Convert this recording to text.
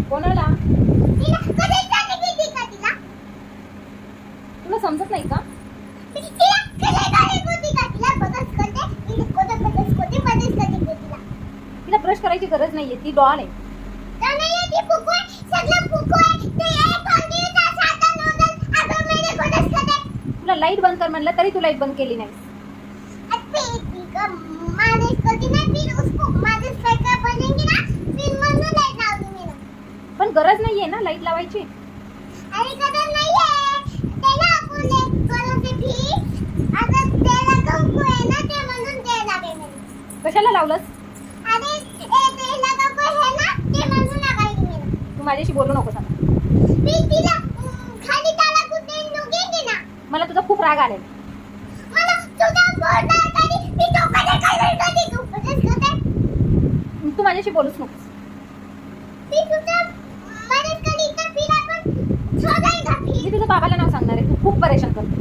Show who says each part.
Speaker 1: कोणाला?
Speaker 2: तिला कधी जाणे किती का तिला?
Speaker 1: तुला समजत नाही का?
Speaker 2: तिला कधी जाणे किती का तिला बघत करते तिला कोणतं बघत करते मध्येच करते तिला.
Speaker 1: तिला ब्रश करायची गरज नाहीये, ती डॉन आहे.
Speaker 2: नाही ती फुकू आहे, सगळं फुकू आहे. ते एक होती साता नोदल अगं मेरे बघत करते.
Speaker 1: तुला लाईट बंद कर म्हणलं तरी तू लाईट बंद केली नाही.
Speaker 2: अरे ती का मालिश करती ना फिर उसको मालिश करके बनेंगे ना फिर मम्मी लाइट लावूंगी मी ना.
Speaker 1: पण गरज नाहीये ना लाईट लावायची.
Speaker 2: अरे कदर नाही आहे त्याला आपण एक कोणाचे भी आता त्याला कंकू आहे ना ते म्हणून ते लागे मी.
Speaker 1: कशाला लावलंस?
Speaker 2: अरे त्याला कंकू आहे ना ते म्हणून लागायची मी.
Speaker 1: तू माझ्याशी बोलू नकोस आता.
Speaker 2: मी तिला खाली त्याला कुठे नुगेंगे ना.
Speaker 1: मला तुझा खूप राग आलाय.
Speaker 2: मला तुझा बोलणार कधी मी तो कधी कधी तू बघत करते.
Speaker 1: तू माझ्याशी बोलूच नकोस.
Speaker 2: मी तुझा मदत कधी तर फिर आपण शोधायला
Speaker 1: मी तुझ्या बाबाला नाव सांगणार आहे. तू खूप परेशान करतो.